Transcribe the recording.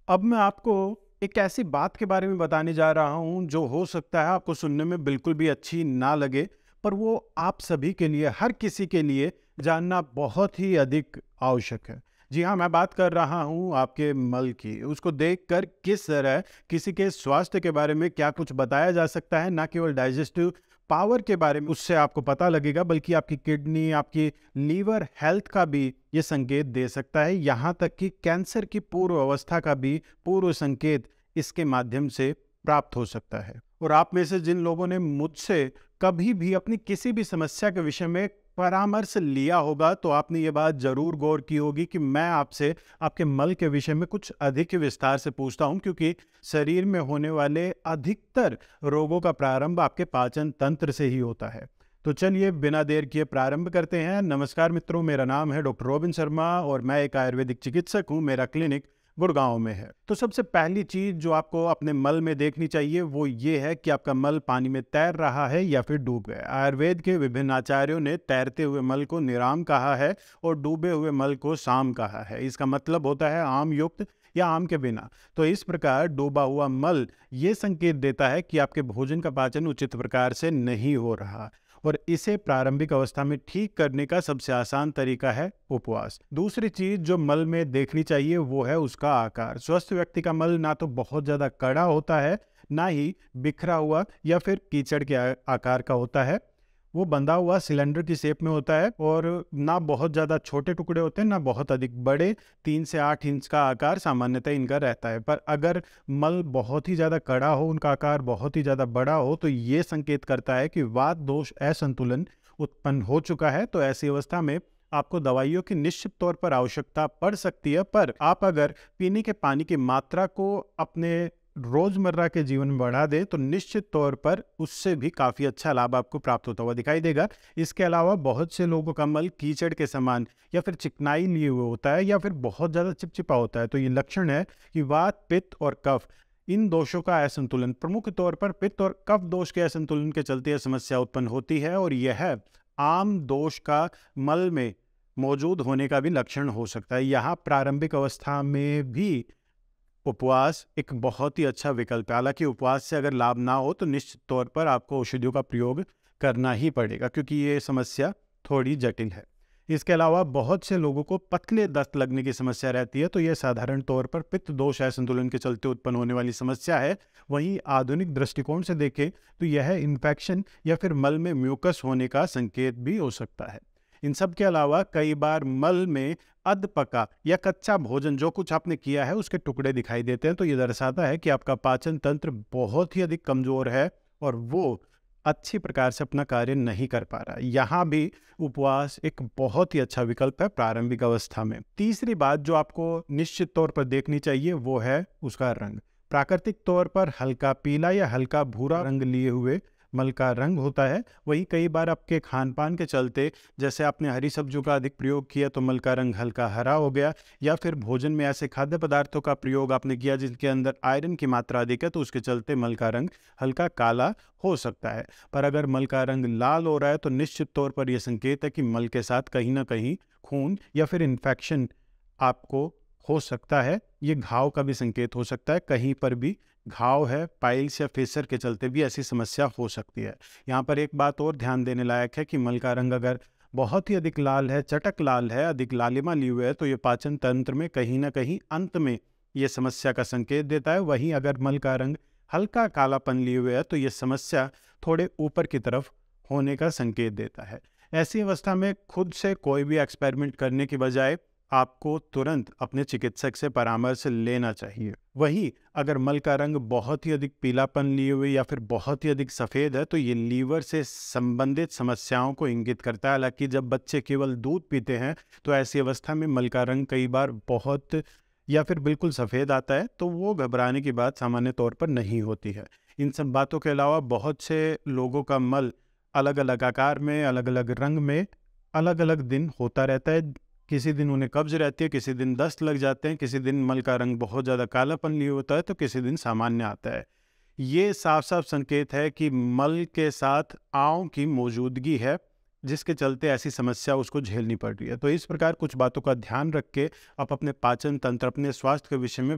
अब मैं आपको एक ऐसी बात के बारे में बताने जा रहा हूँ जो हो सकता है आपको सुनने में बिल्कुल भी अच्छी ना लगे, पर वो आप सभी के लिए, हर किसी के लिए जानना बहुत ही अधिक आवश्यक है। जी हाँ, मैं बात कर रहा हूँ आपके मल की। उसको देखकर किस तरह किसी के स्वास्थ्य के बारे में क्या कुछ बताया जा सकता है, ना केवल डाइजेस्टिव पावर के बारे में उससे आपको पता लगेगा, बल्कि आपकी किडनी, आपकी लीवर हेल्थ का भी ये संकेत दे सकता है। यहाँ तक कि कैंसर की पूर्व अवस्था का भी पूर्व संकेत इसके माध्यम से प्राप्त हो सकता है। और आप में से जिन लोगों ने मुझसे कभी भी अपनी किसी भी समस्या के विषय में परामर्श लिया होगा, तो आपने ये बात जरूर गौर की होगी कि मैं आपसे आपके मल के विषय में कुछ अधिक विस्तार से पूछता हूं, क्योंकि शरीर में होने वाले अधिकतर रोगों का प्रारंभ आपके पाचन तंत्र से ही होता है। तो चलिए बिना देर किए प्रारंभ करते हैं। नमस्कार मित्रों, मेरा नाम है डॉक्टर रोबिन शर्मा और मैं एक आयुर्वेदिक चिकित्सक हूं। मेरा क्लिनिक गुड़गांव में है। तो सबसे पहली चीज जो आपको अपने मल में देखनी चाहिए वो ये है कि आपका मल पानी में तैर रहा है या फिर डूब गया। आयुर्वेद के विभिन्न आचार्यों ने तैरते हुए मल को निराम कहा है और डूबे हुए मल को साम कहा है। इसका मतलब होता है आम युक्त या आम के बिना। तो इस प्रकार डूबा हुआ मल ये संकेत देता है कि आपके भोजन का पाचन उचित प्रकार से नहीं हो रहा, और इसे प्रारंभिक अवस्था में ठीक करने का सबसे आसान तरीका है उपवास। दूसरी चीज जो मल में देखनी चाहिए वो है उसका आकार। स्वस्थ व्यक्ति का मल ना तो बहुत ज्यादा कड़ा होता है, ना ही बिखरा हुआ या फिर कीचड़ के आकार का होता है। वो बंधा हुआ सिलेंडर की शेप में होता है और ना बहुत ज़्यादा छोटे टुकड़े होते हैं ना बहुत अधिक बड़े। 3 से 8 इंच का आकार सामान्यतः इनका रहता है। पर अगर मल बहुत ही ज़्यादा कड़ा हो, उनका आकार बहुत ही ज़्यादा बड़ा हो, तो ये संकेत करता है कि वात दोष असंतुलन उत्पन्न हो चुका है। तो ऐसी अवस्था में आपको दवाइयों की निश्चित तौर पर आवश्यकता पड़ सकती है। पर आप अगर पीने के पानी की मात्रा को अपने रोजमर्रा के जीवन में बढ़ा दें तो निश्चित तौर पर उससे भी काफी अच्छा लाभ आपको प्राप्त होता हुआ दिखाई देगा। इसके अलावा बहुत से लोगों का मल कीचड़ के समान या फिर चिकनाई लिए हुए होता है या फिर बहुत ज्यादा चिपचिपा होता है। तो ये लक्षण है कि वात, पित्त और कफ इन दोषों का असंतुलन, प्रमुख तौर पर पित्त और कफ दोष के असंतुलन के चलते यह समस्या उत्पन्न होती है। और यह आम दोष का मल में मौजूद होने का भी लक्षण हो सकता है। यहाँ प्रारंभिक अवस्था में भी उपवास एक बहुत ही अच्छा विकल्प है। हालांकि उपवास से अगर लाभ ना हो तो निश्चित तौर पर आपको औषधियों का प्रयोग करना ही पड़ेगा, क्योंकि ये समस्या थोड़ी जटिल है। इसके अलावा बहुत से लोगों को पतले दस्त लगने की समस्या रहती है। तो यह साधारण तौर पर पित्त दोष असंतुलन के चलते उत्पन्न होने वाली समस्या है। वहीं आधुनिक दृष्टिकोण से देखें तो यह इन्फेक्शन या फिर मल में म्यूकस होने का संकेत भी हो सकता है। इन सब के अलावा कई बार मल में अध पका या कच्चा भोजन, जो कुछ आपने किया है उसके टुकड़े दिखाई देते हैं। तो ये दर्शाता है कि आपका पाचन तंत्र बहुत ही अधिक कमजोर है और वो अच्छी प्रकार से अपना कार्य नहीं कर पा रहा। यहाँ भी उपवास एक बहुत ही अच्छा विकल्प है प्रारंभिक अवस्था में। तीसरी बात जो आपको निश्चित तौर पर देखनी चाहिए वो है उसका रंग। प्राकृतिक तौर पर हल्का पीला या हल्का भूरा रंग लिए हुए मल का रंग होता है। वहीं कई बार आपके खान पान के चलते, जैसे आपने हरी सब्जियों का अधिक प्रयोग किया तो मल का रंग हल्का हरा हो गया, या फिर भोजन में ऐसे खाद्य पदार्थों का प्रयोग आपने किया जिनके अंदर आयरन की मात्रा अधिक है, तो उसके चलते मल का रंग हल्का काला हो सकता है। पर अगर मल का रंग लाल हो रहा है तो निश्चित तौर पर यह संकेत है कि मल के साथ कहीं ना कहीं खून या फिर इन्फेक्शन आपको हो सकता है। ये घाव का भी संकेत हो सकता है, कहीं पर भी घाव है, पाइल्स या फेसर के चलते भी ऐसी समस्या हो सकती है। यहाँ पर एक बात और ध्यान देने लायक है कि मल का रंग अगर बहुत ही अधिक लाल है, चटक लाल है, अधिक लालिमा ली हुई है, तो ये पाचन तंत्र में कहीं ना कहीं अंत में ये समस्या का संकेत देता है। वहीं अगर मल का रंग हल्का कालापन लिए हुए है तो ये समस्या थोड़े ऊपर की तरफ होने का संकेत देता है। ऐसी अवस्था में खुद से कोई भी एक्सपेरिमेंट करने की बजाय आपको तुरंत अपने चिकित्सक से परामर्श लेना चाहिए। वहीं अगर मल का रंग बहुत ही अधिक पीलापन लिए हुए या फिर बहुत ही अधिक सफ़ेद है तो ये लीवर से संबंधित समस्याओं को इंगित करता है। हालांकि जब बच्चे केवल दूध पीते हैं तो ऐसी अवस्था में मल का रंग कई बार बहुत या फिर बिल्कुल सफ़ेद आता है, तो वो घबराने की बात सामान्य तौर पर नहीं होती है। इन सब बातों के अलावा बहुत से लोगों का मल अलग अलग आकार में, अलग अलग रंग में, अलग अलग दिन होता रहता है। किसी दिन उन्हें कब्ज रहती है, किसी दिन दस्त लग जाते हैं, किसी दिन मल का रंग बहुत ज़्यादा कालापन लिए होता है, तो किसी दिन सामान्य आता है। ये साफ साफ संकेत है कि मल के साथ आंव की मौजूदगी है, जिसके चलते ऐसी समस्या उसको झेलनी पड़ रही है। तो इस प्रकार कुछ बातों का ध्यान रख के आप अपने पाचन तंत्र, अपने स्वास्थ्य के विषय में